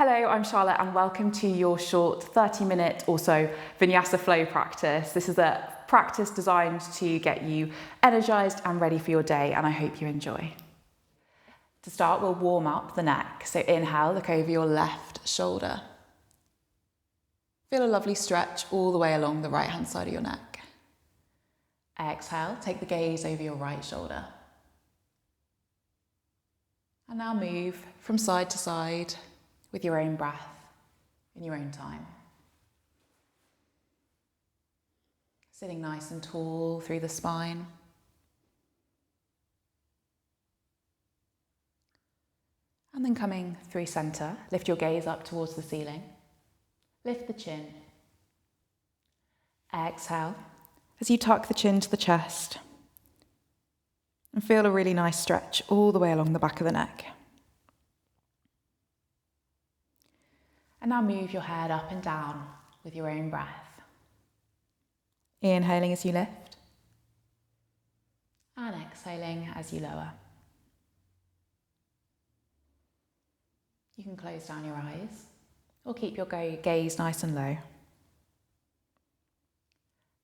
Hello, I'm Charlotte and welcome to your short 30-minute or so Vinyasa flow practice. This is a practice designed to get you energized and ready for your day, and I hope you enjoy. To start, we'll warm up the neck. So inhale, look over your left shoulder. Feel a lovely stretch all the way along the right-hand side of your neck. Exhale, take the gaze over your right shoulder. And now move from side to side with your own breath, in your own time. Sitting nice and tall through the spine. And then coming through center, lift your gaze up towards the ceiling. Lift the chin. Exhale as you tuck the chin to the chest. And feel a really nice stretch all the way along the back of the neck. And now move your head up and down with your own breath. Inhaling as you lift. And exhaling as you lower. You can close down your eyes or keep your gaze nice and low.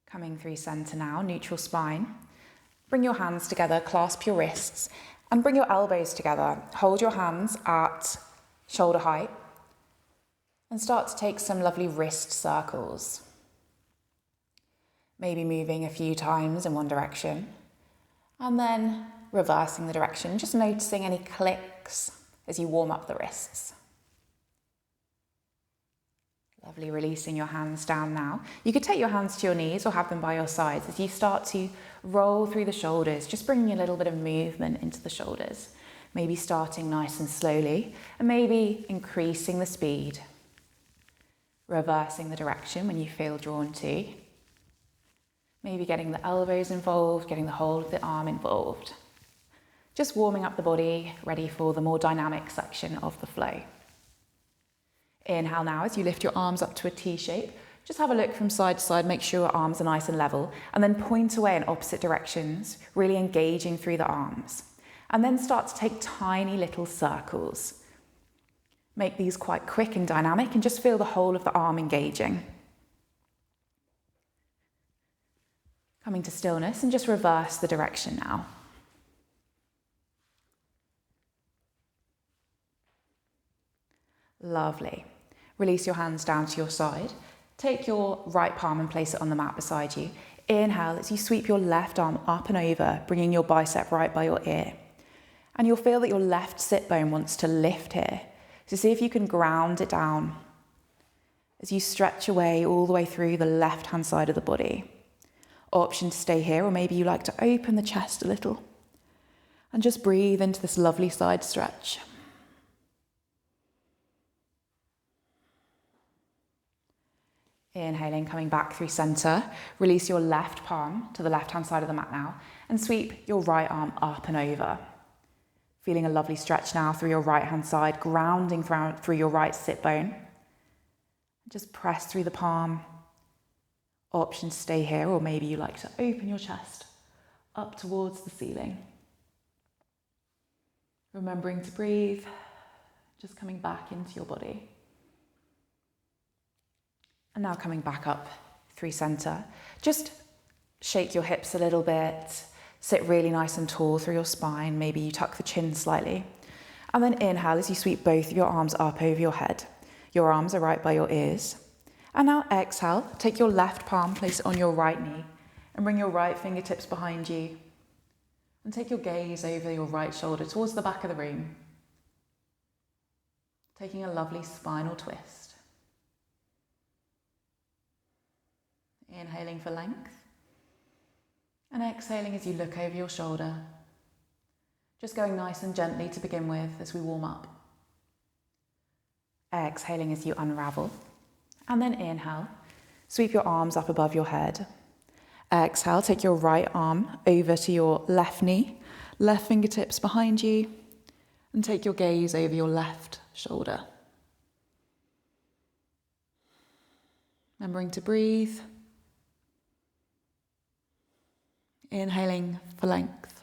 Coming through center now, neutral spine. Bring your hands together, clasp your wrists, and bring your elbows together. Hold your hands at shoulder height. And start to take some lovely wrist circles. Maybe moving a few times in one direction. And then reversing the direction, just noticing any clicks as you warm up the wrists. Lovely, releasing your hands down now. You could take your hands to your knees or have them by your sides as you start to roll through the shoulders, just bringing a little bit of movement into the shoulders. Maybe starting nice and slowly, and maybe increasing the speed. Reversing the direction when you feel drawn to. Maybe getting the elbows involved, getting the whole of the arm involved. Just warming up the body, ready for the more dynamic section of the flow. Inhale now as you lift your arms up to a T shape. Just have a look from side to side, make sure your arms are nice and level, and then point away in opposite directions, really engaging through the arms. And then start to take tiny little circles. Make these quite quick and dynamic and just feel the whole of the arm engaging. Coming to stillness and just reverse the direction now. Lovely. Release your hands down to your side. Take your right palm and place it on the mat beside you. Inhale as you sweep your left arm up and over, bringing your bicep right by your ear. And you'll feel that your left sit bone wants to lift here. So see if you can ground it down as you stretch away all the way through the left-hand side of the body. Option to stay here, or maybe you like to open the chest a little and just breathe into this lovely side stretch. Inhaling, coming back through center. Release your left palm to the left-hand side of the mat now and sweep your right arm up and over. Feeling a lovely stretch now through your right-hand side, grounding through your right sit bone. Just press through the palm. Option to stay here, or maybe you like to open your chest up towards the ceiling. Remembering to breathe, just coming back into your body. And now coming back up through center. Just shake your hips a little bit. Sit really nice and tall through your spine. Maybe you tuck the chin slightly. And then inhale as you sweep both of your arms up over your head. Your arms are right by your ears. And now exhale, take your left palm, place it on your right knee, and bring your right fingertips behind you. And take your gaze over your right shoulder towards the back of the room. Taking a lovely spinal twist. Inhaling for length. And exhaling as you look over your shoulder. Just going nice and gently to begin with as we warm up. Exhaling as you unravel. And then inhale. Sweep your arms up above your head. Exhale, take your right arm over to your left knee. Left fingertips behind you. And take your gaze over your left shoulder. Remembering to breathe. Inhaling for length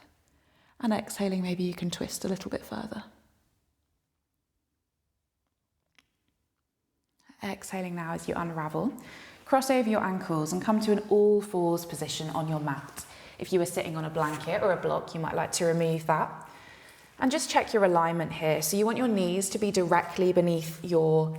and exhaling, maybe you can twist a little bit further. Exhaling now as you unravel. Cross over your ankles and come to an all fours position on your mat. If you were sitting on a blanket or a block, you might like to remove that. And just check your alignment here. So you want your knees to be directly beneath your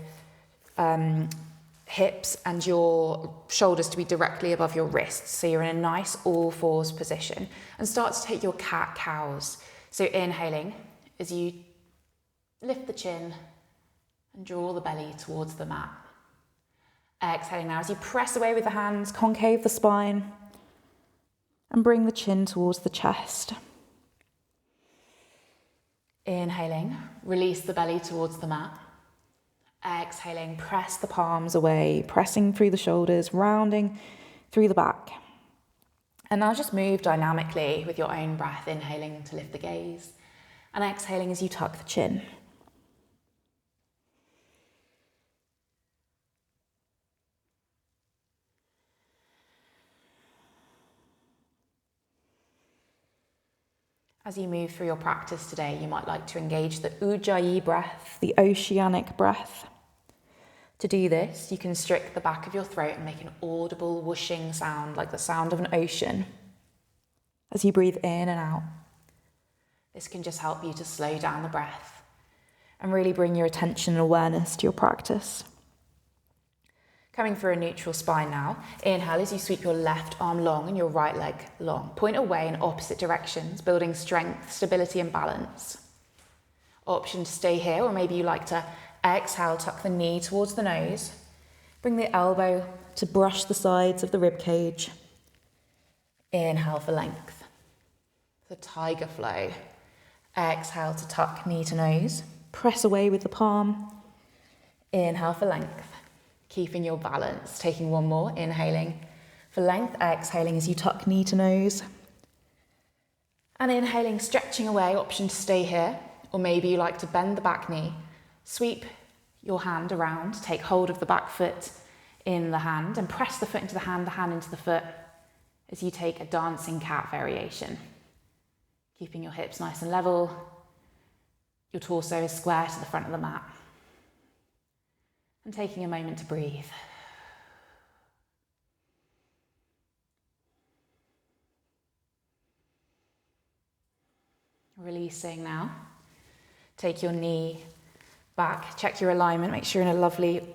hips and your shoulders to be directly above your wrists. So you're in a nice all fours position. And start to take your cat-cows. So inhaling as you lift the chin and draw the belly towards the mat. Exhaling now as you press away with the hands, concave the spine, and bring the chin towards the chest. Inhaling, release the belly towards the mat. Exhaling, press the palms away, pressing through the shoulders, rounding through the back. And now just move dynamically with your own breath, inhaling to lift the gaze, and exhaling as you tuck the chin. As you move through your practice today, you might like to engage the Ujjayi breath, the oceanic breath. To do this, you constrict the back of your throat and make an audible whooshing sound, like the sound of an ocean, as you breathe in and out. This can just help you to slow down the breath and really bring your attention and awareness to your practice. Coming for a neutral spine now. Inhale as you sweep your left arm long and your right leg long. Point away in opposite directions, building strength, stability and balance. Option to stay here, or maybe you like to exhale, tuck the knee towards the nose. Bring the elbow to brush the sides of the rib cage. Inhale for length. The tiger flow. Exhale to tuck knee to nose. Press away with the palm. Inhale for length. Keeping your balance. Taking one more. Inhaling for length. Exhaling as you tuck knee to nose. And inhaling, stretching away. Option to stay here. Or maybe you like to bend the back knee. Sweep your hand around. Take hold of the back foot in the hand and press the foot into the hand into the foot as you take a dancing cat variation. Keeping your hips nice and level. Your torso is square to the front of the mat. And taking a moment to breathe. Releasing now. Take your knee back, check your alignment, make sure you're in a lovely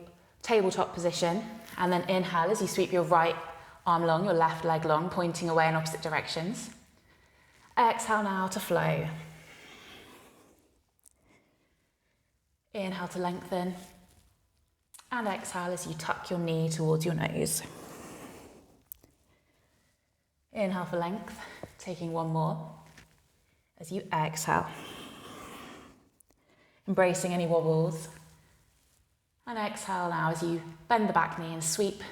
tabletop position. And then inhale as you sweep your right arm long, your left leg long, pointing away in opposite directions. Exhale now to flow. Inhale to lengthen. And exhale as you tuck your knee towards your nose. Inhale for length, taking one more as you exhale. Embracing any wobbles. And exhale now as you bend the back knee and sweep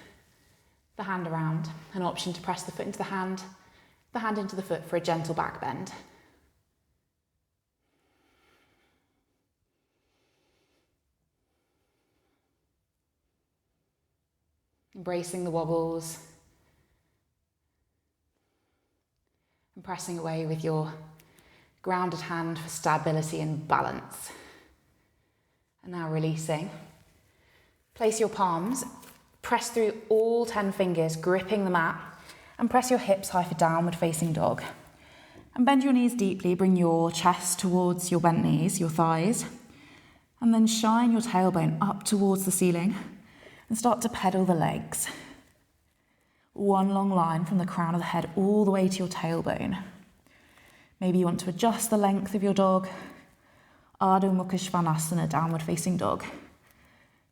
the hand around. An option to press the foot into the hand into the foot for a gentle back bend. Embracing the wobbles and pressing away with your grounded hand for stability and balance. And now releasing. Place your palms, press through all 10 fingers, gripping the mat, and press your hips high for downward facing dog. And bend your knees deeply, bring your chest towards your bent knees, your thighs, and then shine your tailbone up towards the ceiling. And start to pedal the legs. One long line from the crown of the head all the way to your tailbone. Maybe you want to adjust the length of your dog. Ardha Mukha Svanasana, downward facing dog.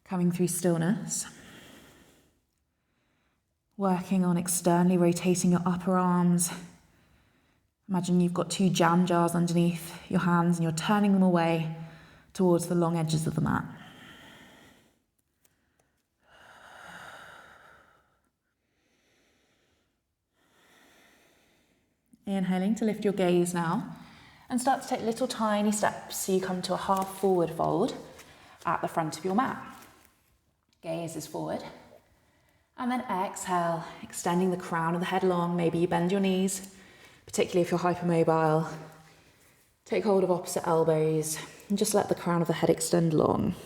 Coming through stillness. Working on externally rotating your upper arms. Imagine you've got 2 jam jars underneath your hands and you're turning them away towards the long edges of the mat. Inhaling to lift your gaze now and start to take little tiny steps so you come to a half forward fold at the front of your mat. Gaze is forward. And then exhale, extending the crown of the head long. Maybe you bend your knees, particularly if you're hypermobile. Take hold of opposite elbows and just let the crown of the head extend long.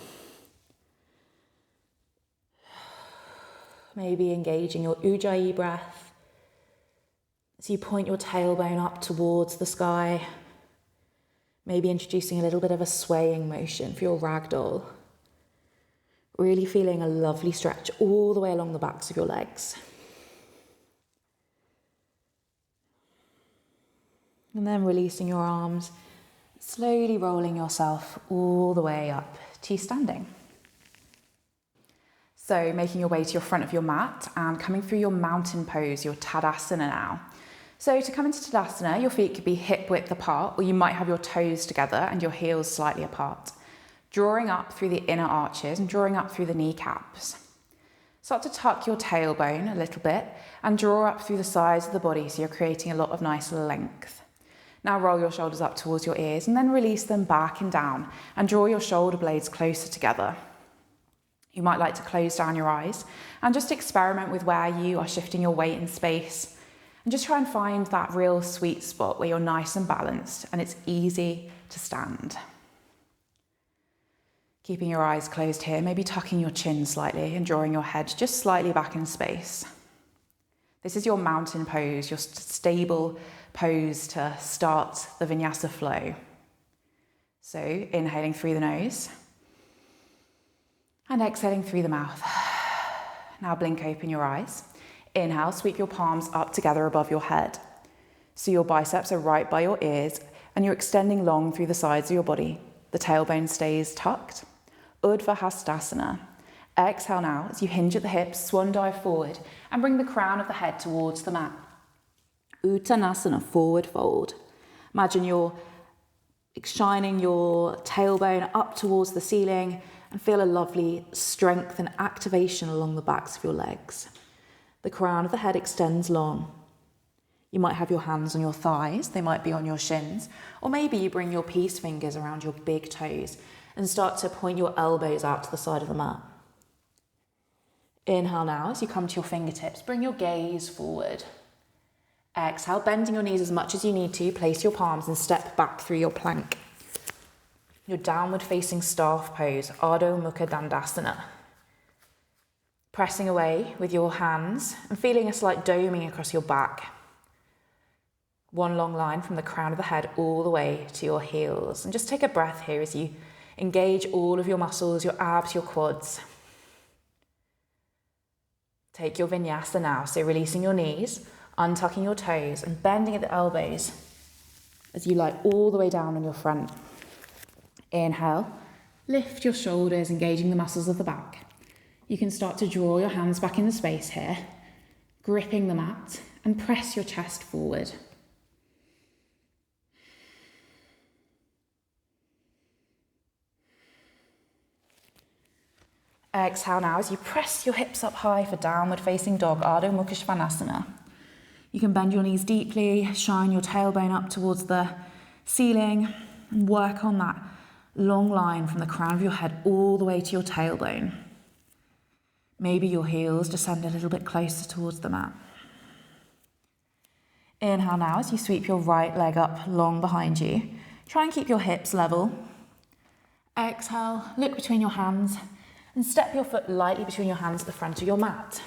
Maybe engaging your Ujjayi breath as you point your tailbone up towards the sky. Maybe introducing a little bit of a swaying motion for your ragdoll. Really feeling a lovely stretch all the way along the backs of your legs. And then releasing your arms, slowly rolling yourself all the way up to standing. So making your way to your front of your mat and coming through your mountain pose, your Tadasana now. So to come into Tadasana, your feet could be hip width apart, or you might have your toes together and your heels slightly apart. Drawing up through the inner arches and drawing up through the kneecaps. Start to tuck your tailbone a little bit and draw up through the sides of the body so you're creating a lot of nice length. Now roll your shoulders up towards your ears and then release them back and down and draw your shoulder blades closer together. You might like to close down your eyes and just experiment with where you are shifting your weight in space and just try and find that real sweet spot where you're nice and balanced and it's easy to stand. Keeping your eyes closed here, maybe tucking your chin slightly and drawing your head just slightly back in space. This is your mountain pose, your stable pose to start the Vinyasa flow. So inhaling through the nose and exhaling through the mouth. Now blink open your eyes. Inhale, sweep your palms up together above your head. So your biceps are right by your ears and you're extending long through the sides of your body. The tailbone stays tucked. Urdhva Hastasana. Exhale now as you hinge at the hips, swan dive forward and bring the crown of the head towards the mat. Uttanasana, forward fold. Imagine you're shining your tailbone up towards the ceiling and feel a lovely strength and activation along the backs of your legs. The crown of the head extends long. You might have your hands on your thighs, they might be on your shins, or maybe you bring your peace fingers around your big toes and start to point your elbows out to the side of the mat. Inhale now as you come to your fingertips, bring your gaze forward. Exhale, bending your knees as much as you need to, place your palms and step back through your plank. Your downward facing staff pose, Ardha Mukha Dandasana. Pressing away with your hands and feeling a slight doming across your back. One long line from the crown of the head all the way to your heels. And just take a breath here as you engage all of your muscles, your abs, your quads. Take your vinyasa now, so releasing your knees, untucking your toes and bending at the elbows as you lie all the way down on your front. Inhale, lift your shoulders, engaging the muscles of the back. You can start to draw your hands back into space here, gripping the mat and press your chest forward. Exhale now as you press your hips up high for downward facing dog, Ardha Mukha Svanasana. You can bend your knees deeply, shine your tailbone up towards the ceiling and work on that long line from the crown of your head all the way to your tailbone. Maybe your heels descend a little bit closer towards the mat. Inhale now as you sweep your right leg up long behind you. Try and keep your hips level. Exhale, look between your hands and step your foot lightly between your hands at the front of your mat.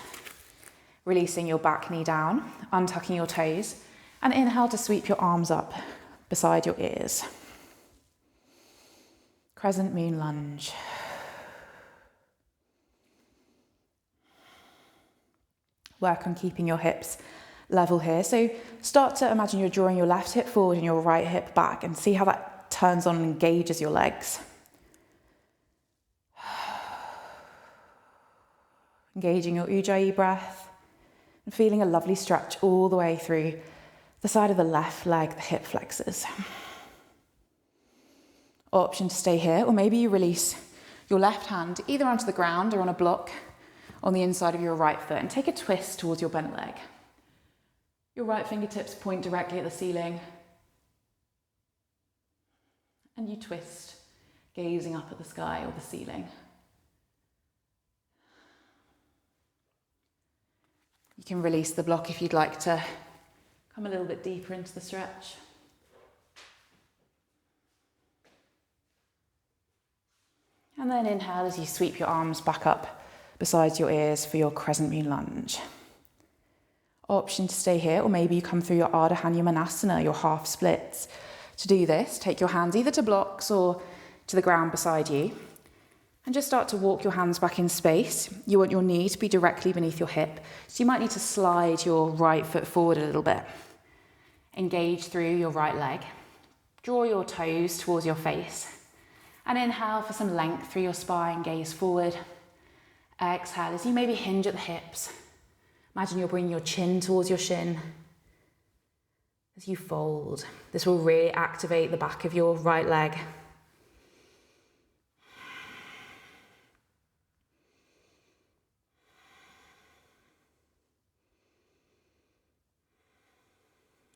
Releasing your back knee down, untucking your toes, and inhale to sweep your arms up beside your ears. Crescent moon lunge. Work on keeping your hips level here. So start to imagine you're drawing your left hip forward and your right hip back and see how that turns on and engages your legs. Engaging your Ujjayi breath and feeling a lovely stretch all the way through the side of the left leg, the hip flexors. Option to stay here, or maybe you release your left hand either onto the ground or on a block on the inside of your right foot and take a twist towards your bent leg. Your right fingertips point directly at the ceiling and you twist, gazing up at the sky or the ceiling. You can release the block if you'd like to come a little bit deeper into the stretch. And then inhale as you sweep your arms back up beside your ears for your crescent moon lunge. Option to stay here, or maybe you come through your Ardha Hanumanasana, your half splits. To do this, take your hands either to blocks or to the ground beside you, and just start to walk your hands back in space. You want your knee to be directly beneath your hip, so you might need to slide your right foot forward a little bit. Engage through your right leg. Draw your toes towards your face. And inhale for some length through your spine, gaze forward. Exhale as you maybe hinge at the hips. Imagine you're bringing your chin towards your shin. As you fold, this will really activate the back of your right leg.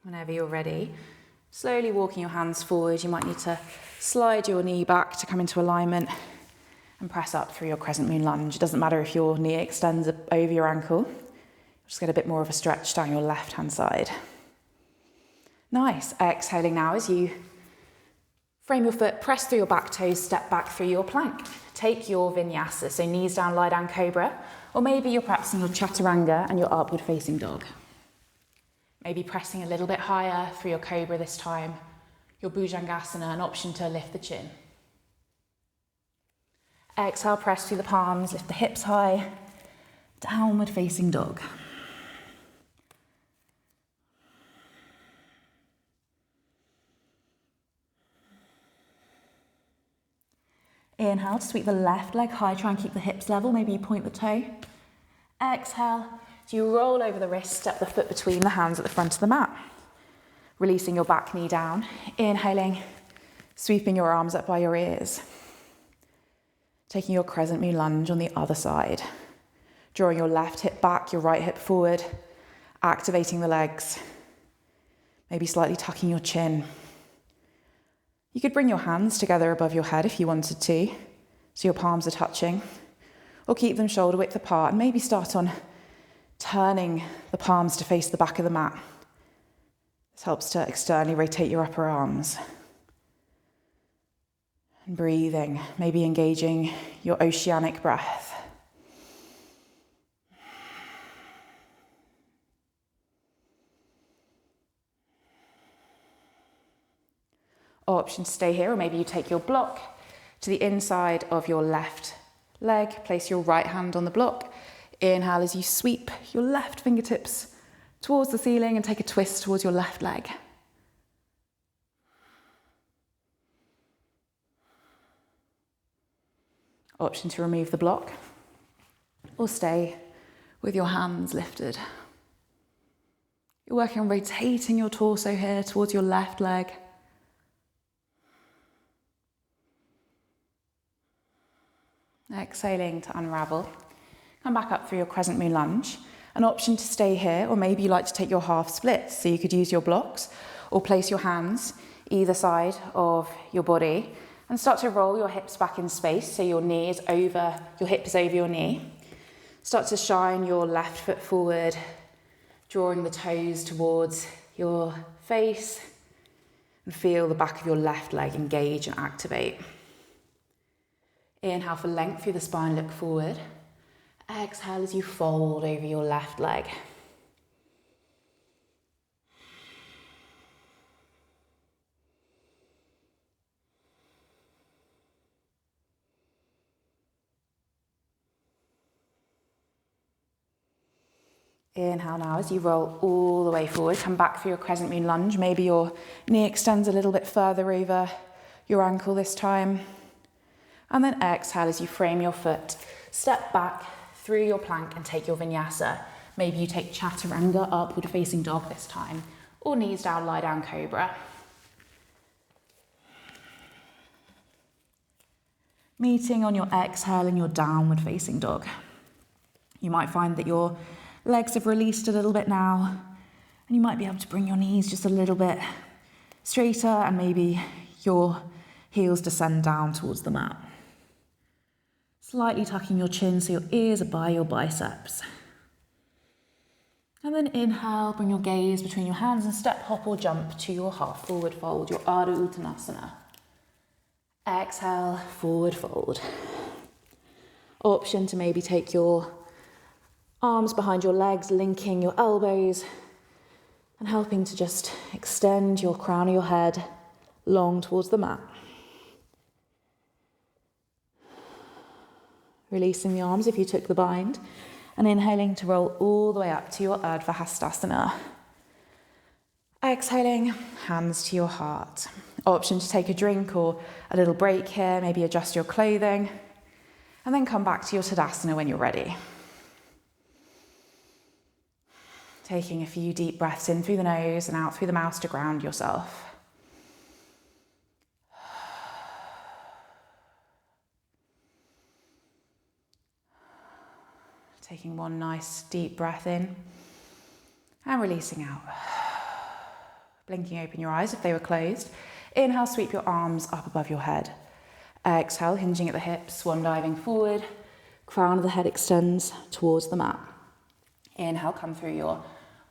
Whenever you're ready, slowly walking your hands forward, you might need to slide your knee back to come into alignment and press up through your crescent moon lunge. It doesn't matter if your knee extends over your ankle. Just get a bit more of a stretch down your left-hand side. Nice. Exhaling now as you frame your foot, press through your back toes, step back through your plank. Take your vinyasa, so knees down, lie down cobra, or maybe you're practicing your chaturanga and your upward facing dog. Maybe pressing a little bit higher through your cobra this time, your bhujangasana, an option to lift the chin. Exhale, press through the palms, lift the hips high, downward facing dog. Inhale to sweep the left leg high, try and keep the hips level, maybe you point the toe. Exhale, so you roll over the wrist, step the foot between the hands at the front of the mat. Releasing your back knee down, inhaling, sweeping your arms up by your ears. Taking your crescent moon lunge on the other side. Drawing your left hip back, your right hip forward, activating the legs. Maybe slightly tucking your chin. You could bring your hands together above your head if you wanted to, so your palms are touching, or keep them shoulder width apart and maybe start on turning the palms to face the back of the mat. This helps to externally rotate your upper arms. And breathing, maybe engaging your oceanic breath. Option to stay here, or maybe you take your block to the inside of your left leg, place your right hand on the block. Inhale as you sweep your left fingertips towards the ceiling and take a twist towards your left leg. Option to remove the block or stay with your hands lifted. You're working on rotating your torso here towards your left leg. Exhaling to unravel. Come back up through your crescent moon lunge. An option to stay here, or maybe you like to take your half splits, so you could use your blocks or place your hands either side of your body and start to roll your hips back in space, so your hip is over your knee. Start to shine your left foot forward, drawing the toes towards your face, and feel the back of your left leg engage and activate. Inhale for length through the spine, look forward. Exhale as you fold over your left leg. Inhale now as you roll all the way forward. Come back through your crescent moon lunge. Maybe your knee extends a little bit further over your ankle this time. And then exhale as you frame your foot. Step back through your plank and take your vinyasa. Maybe you take chaturanga, upward facing dog this time, or knees down, lie down cobra. Meeting on your exhale in your downward facing dog. You might find that your legs have released a little bit now, and you might be able to bring your knees just a little bit straighter and maybe your heels descend down towards the mat. Slightly tucking your chin so your ears are by your biceps. And then inhale, bring your gaze between your hands and step, hop or jump to your half forward fold, your Ardha Uttanasana. Exhale, forward fold. Option to maybe take your arms behind your legs, linking your elbows and helping to just extend your crown of your head long towards the mat. Releasing the arms if you took the bind, and inhaling to roll all the way up to your Urdhva Hastasana. Exhaling, hands to your heart. Option to take a drink or a little break here, maybe adjust your clothing, and then come back to your Tadasana when you're ready. Taking a few deep breaths in through the nose and out through the mouth to ground yourself. Taking one nice deep breath in and releasing out. Blinking open your eyes if they were closed. Inhale, sweep your arms up above your head. Exhale, hinging at the hips, swan diving forward. Crown of the head extends towards the mat. Inhale, come through your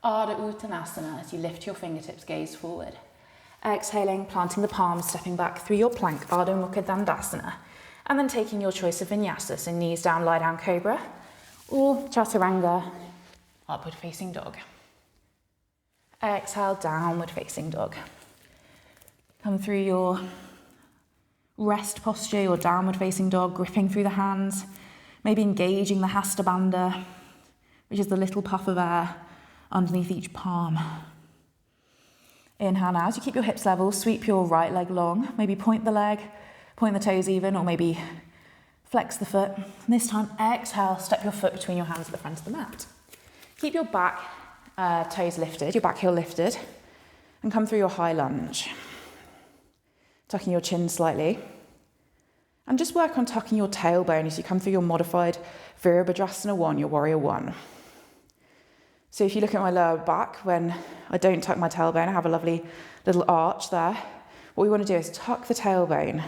Ardha Uttanasana as you lift your fingertips, gaze forward. Exhaling, planting the palms, stepping back through your plank, Ardha Mukha Dandasana. And then taking your choice of Vinyasa, so knees down, lie down, Cobra, or Chaturanga, upward facing dog. Exhale, downward facing dog. Come through your rest posture, your downward facing dog, gripping through the hands, maybe engaging the Hasta Bandha, which is the little puff of air underneath each palm. Inhale now, as you keep your hips level, sweep your right leg long, maybe point the leg, point the toes even, or maybe flex the foot. And this time, exhale, step your foot between your hands at the front of the mat. Keep your back toes lifted, your back heel lifted, and come through your high lunge. Tucking your chin slightly. And just work on tucking your tailbone as you come through your modified Virabhadrasana 1, your warrior 1. So if you look at my lower back, when I don't tuck my tailbone, I have a lovely little arch there. What we want to do is tuck the tailbone.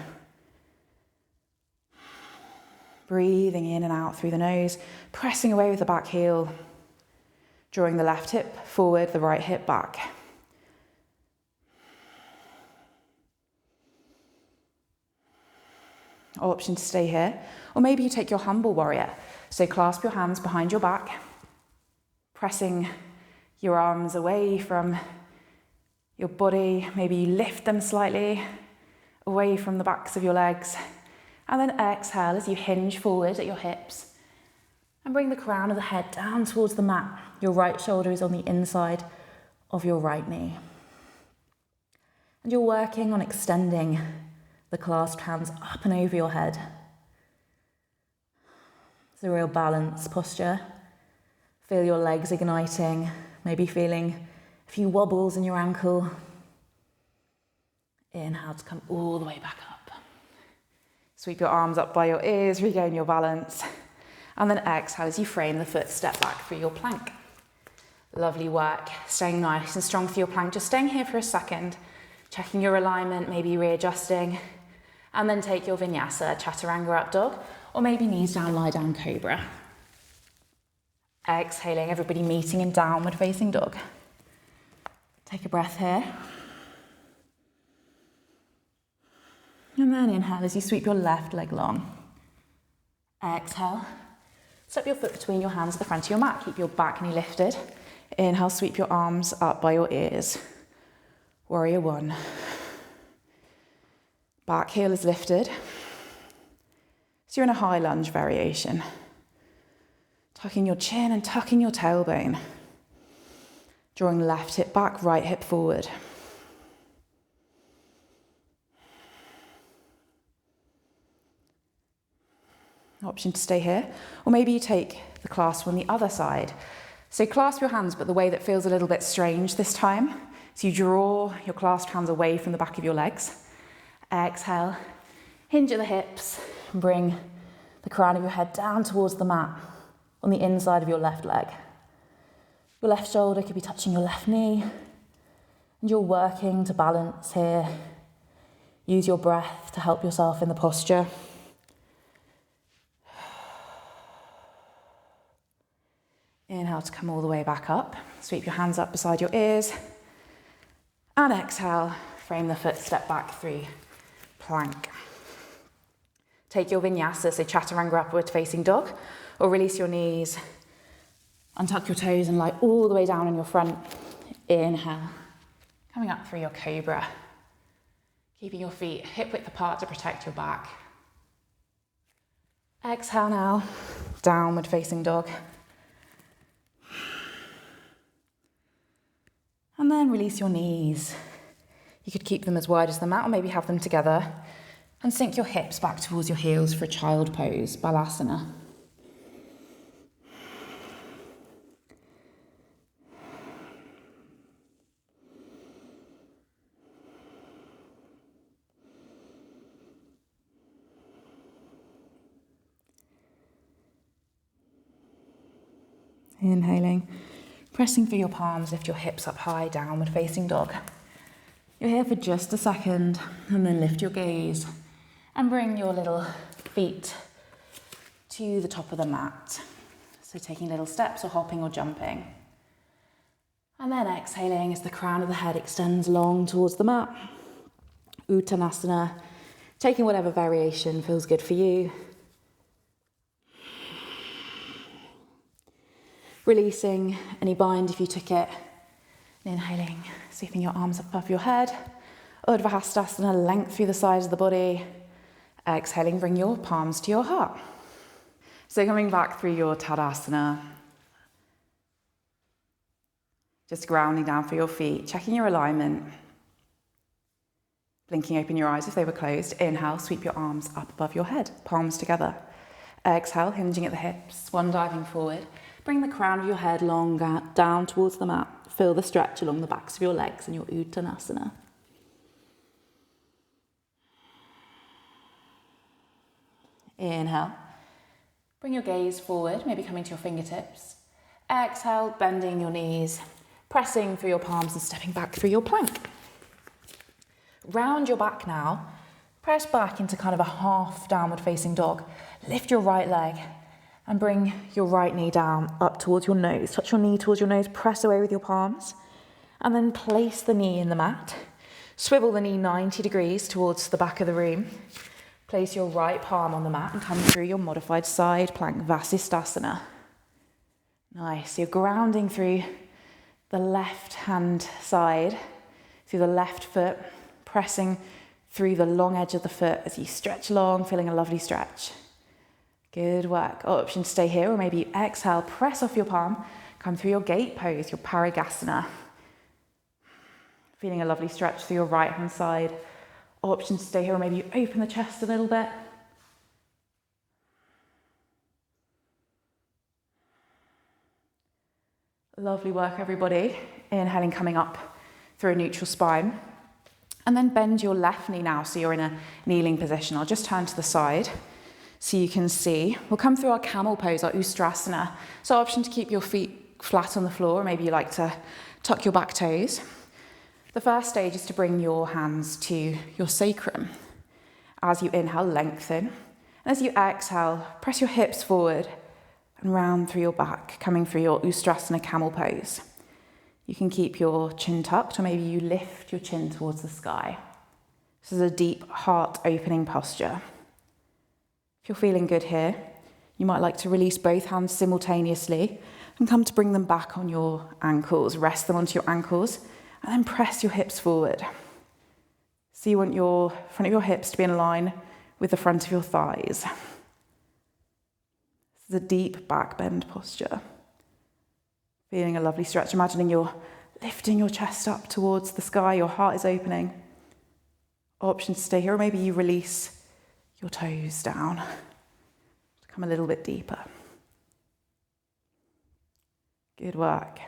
Breathing in and out through the nose, pressing away with the back heel, drawing the left hip forward, the right hip back. Option to stay here, or maybe you take your humble warrior. So clasp your hands behind your back, pressing your arms away from your body. Maybe you lift them slightly away from the backs of your legs. And then exhale as you hinge forward at your hips and bring the crown of the head down towards the mat. Your right shoulder is on the inside of your right knee. And you're working on extending the clasped hands up and over your head. It's a real balance posture. Feel your legs igniting, maybe feeling a few wobbles in your ankle. Inhale to come all the way back up. Sweep your arms up by your ears, regain your balance. And then exhale as you frame the foot, step back through your plank. Lovely work, staying nice and strong through your plank. Just staying here for a second, checking your alignment, maybe readjusting. And then take your Vinyasa, Chaturanga up dog, or maybe knees down, lie down, Cobra. Exhaling, everybody meeting in downward facing dog. Take a breath here. And then inhale as you sweep your left leg long. Exhale. Step your foot between your hands at the front of your mat. Keep your back knee lifted. Inhale, sweep your arms up by your ears. Warrior 1. Back heel is lifted. So you're in a high lunge variation. Tucking your chin and tucking your tailbone. Drawing left hip back, right hip forward. Option to stay here, or maybe you take the clasp on the other side. So clasp your hands, but the way that feels a little bit strange this time. So you draw your clasped hands away from the back of your legs. Exhale, hinge at the hips, and bring the crown of your head down towards the mat on the inside of your left leg. Your left shoulder could be touching your left knee, and you're working to balance here. Use your breath to help yourself in the posture. Inhale to come all the way back up. Sweep your hands up beside your ears. And exhale, frame the foot, step back through plank. Take your vinyasa, so chaturanga upward facing dog, or release your knees, untuck your toes and lie all the way down on your front. Inhale, coming up through your cobra, keeping your feet hip width apart to protect your back. Exhale now, downward facing dog. And then release your knees. You could keep them as wide as the mat or maybe have them together. And sink your hips back towards your heels for a child pose, balasana. Inhaling, pressing through your palms, lift your hips up high, downward facing dog. You're here for just a second, and then lift your gaze and bring your little feet to the top of the mat. So taking little steps or hopping or jumping. And then exhaling as the crown of the head extends long towards the mat. Uttanasana, taking whatever variation feels good for you. Releasing any bind if you took it. And inhaling, sweeping your arms up above your head. Urdhva Hastasana, length through the sides of the body. Exhaling, bring your palms to your heart. So coming back through your Tadasana. Just grounding down for your feet, checking your alignment. Blinking open your eyes if they were closed. Inhale, sweep your arms up above your head, palms together. Exhale, hinging at the hips, swan diving forward. Bring the crown of your head long down towards the mat. Feel the stretch along the backs of your legs in your Uttanasana. Inhale. Bring your gaze forward, maybe coming to your fingertips. Exhale, bending your knees, pressing through your palms and stepping back through your plank. Round your back now. Press back into kind of a half downward facing dog. Lift your right leg and bring your right knee down up towards your nose. Touch your knee towards your nose, press away with your palms, and then place the knee in the mat. Swivel the knee 90 degrees towards the back of the room. Place your right palm on the mat and come through your modified side plank, Vasisthasana. Nice, you're grounding through the left hand side, through the left foot, pressing through the long edge of the foot as you stretch long, feeling a lovely stretch. Good work. Option to stay here, or maybe you exhale, press off your palm, come through your gate pose, your Parigasana. Feeling a lovely stretch through your right hand side. Option to stay here, or maybe you open the chest a little bit. Lovely work, everybody. Inhaling, coming up through a neutral spine. And then bend your left knee now, so you're in a kneeling position. I'll just turn to the side so you can see. We'll come through our camel pose, our Ustrasana. So option to keep your feet flat on the floor, or maybe you like to tuck your back toes. The first stage is to bring your hands to your sacrum. As you inhale, lengthen. And as you exhale, press your hips forward and round through your back, coming through your Ustrasana camel pose. You can keep your chin tucked, or maybe you lift your chin towards the sky. This is a deep heart opening posture. If you're feeling good here, you might like to release both hands simultaneously and come to bring them back on your ankles. Rest them onto your ankles and then press your hips forward. So you want your front of your hips to be in line with the front of your thighs. This is a deep back bend posture. Feeling a lovely stretch. Imagining you're lifting your chest up towards the sky, your heart is opening. Option to stay here, or maybe you release your toes down to come a little bit deeper. Good work.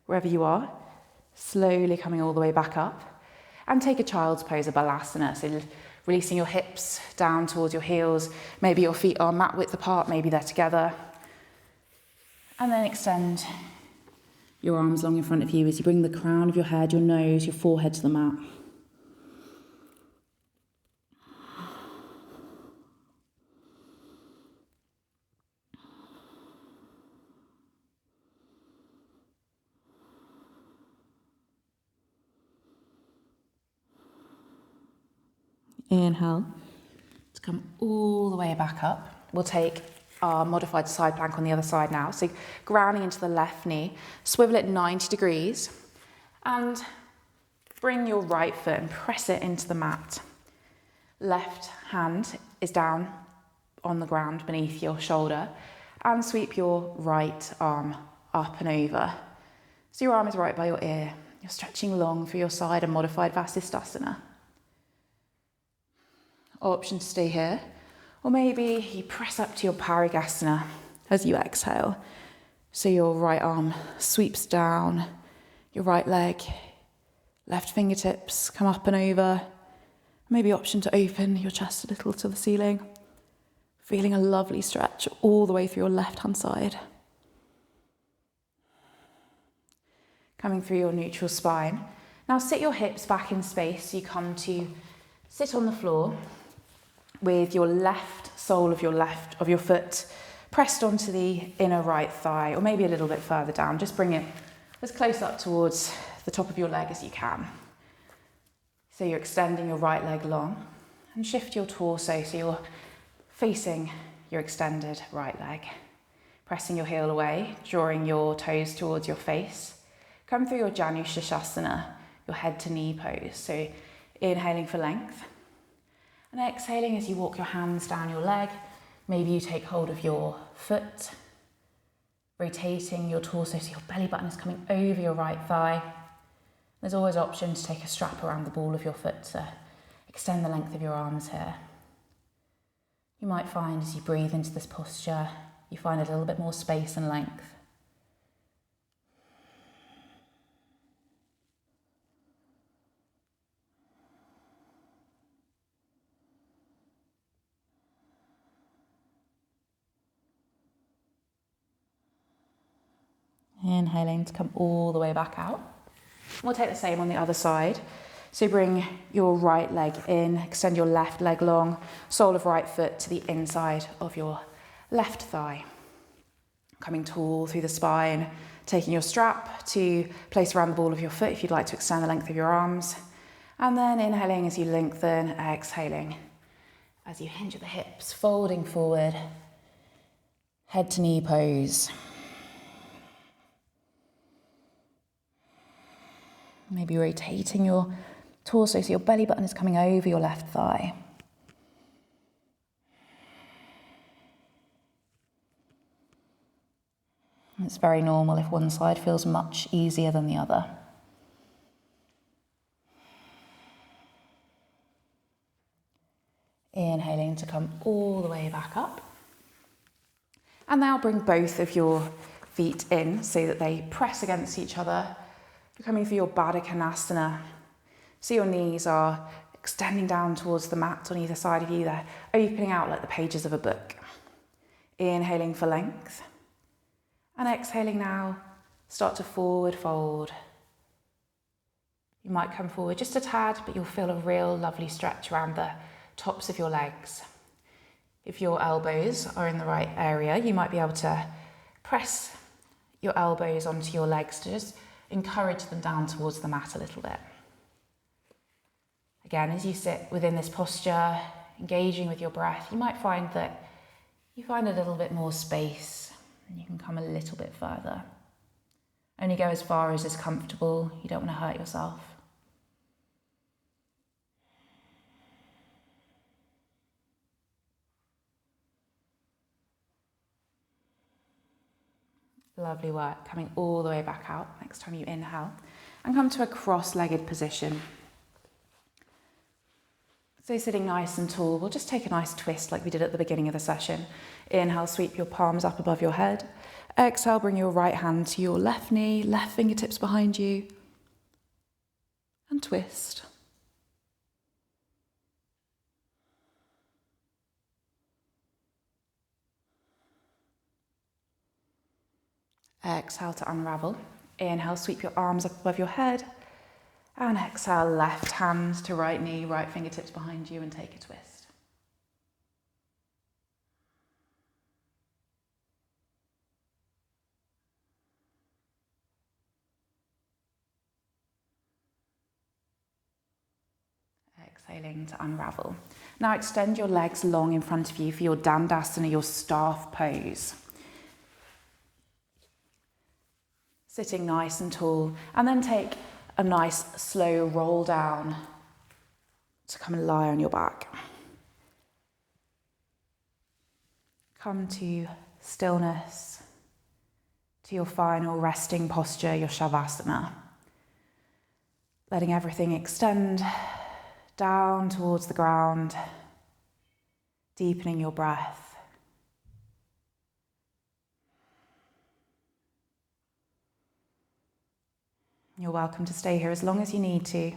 Wherever you are, slowly coming all the way back up, and take a child's pose, a balasana. So releasing your hips down towards your heels. Maybe your feet are mat width apart, maybe they're together. And then extend your arms long in front of you as you bring the crown of your head, your nose, your forehead to the mat. Inhale, to come all the way back up. We'll take our modified side plank on the other side now. So grounding into the left knee, swivel it 90 degrees and bring your right foot and press it into the mat. Left hand is down on the ground beneath your shoulder and sweep your right arm up and over. So your arm is right by your ear. You're stretching long through your side, a modified Vasisthasana. Option to stay here, or maybe you press up to your Parigasana as you exhale. So your right arm sweeps down, your right leg, left fingertips come up and over. Maybe option to open your chest a little to the ceiling, feeling a lovely stretch all the way through your left-hand side. Coming through your neutral spine. Now sit your hips back in space. You come to sit on the floor with your left sole of your foot pressed onto the inner right thigh, or maybe a little bit further down. Just bring it as close up towards the top of your leg as you can. So you're extending your right leg long and shift your torso so you're facing your extended right leg. Pressing your heel away, drawing your toes towards your face. Come through your Janu Shasana, your head to knee pose. So inhaling for length and exhaling as you walk your hands down your leg. Maybe you take hold of your foot, rotating your torso so your belly button is coming over your right thigh. There's always option to take a strap around the ball of your foot to extend the length of your arms here. You might find as you breathe into this posture, you find a little bit more space and length. Inhaling to come all the way back out. We'll take the same on the other side. So bring your right leg in, extend your left leg long, sole of right foot to the inside of your left thigh. Coming tall through the spine, taking your strap to place around the ball of your foot if you'd like to extend the length of your arms. And then inhaling as you lengthen, exhaling as you hinge at the hips, folding forward, head to knee pose. Maybe rotating your torso so your belly button is coming over your left thigh. It's very normal if one side feels much easier than the other. Inhaling to come all the way back up. And now bring both of your feet in so that they press against each other. You're coming through your Baddha Konasana. So your knees are extending down towards the mat on either side of you. They're opening out like the pages of a book. Inhaling for length. And exhaling now, start to forward fold. You might come forward just a tad, but you'll feel a real lovely stretch around the tops of your legs. If your elbows are in the right area, you might be able to press your elbows onto your legs to just encourage them down towards the mat a little bit. Again, as you sit within this posture, engaging with your breath, you might find that you find a little bit more space and you can come a little bit further. Only go as far as is comfortable. You don't want to hurt yourself. Lovely work, coming all the way back out next time you inhale and come to a cross-legged position. So sitting nice and tall, we'll just take a nice twist like we did at the beginning of the session. Inhale, sweep your palms up above your head. Exhale, bring your right hand to your left knee, left fingertips behind you, and twist. Exhale to unravel. Inhale, sweep your arms up above your head. And exhale, left hand to right knee, right fingertips behind you, and take a twist. Exhaling to unravel. Now extend your legs long in front of you for your Dandasana, your staff pose. Sitting nice and tall, and then take a nice slow roll down to come and lie on your back. Come to stillness, to your final resting posture, your Shavasana. Letting everything extend down towards the ground, deepening your breath. You're welcome to stay here as long as you need to.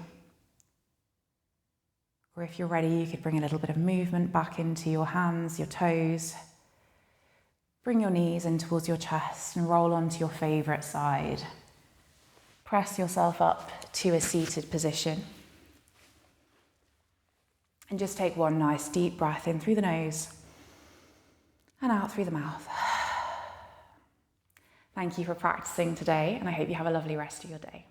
Or if you're ready, you could bring a little bit of movement back into your hands, your toes. Bring your knees in towards your chest and roll onto your favourite side. Press yourself up to a seated position. And just take one nice deep breath in through the nose and out through the mouth. Thank you for practicing today, and I hope you have a lovely rest of your day.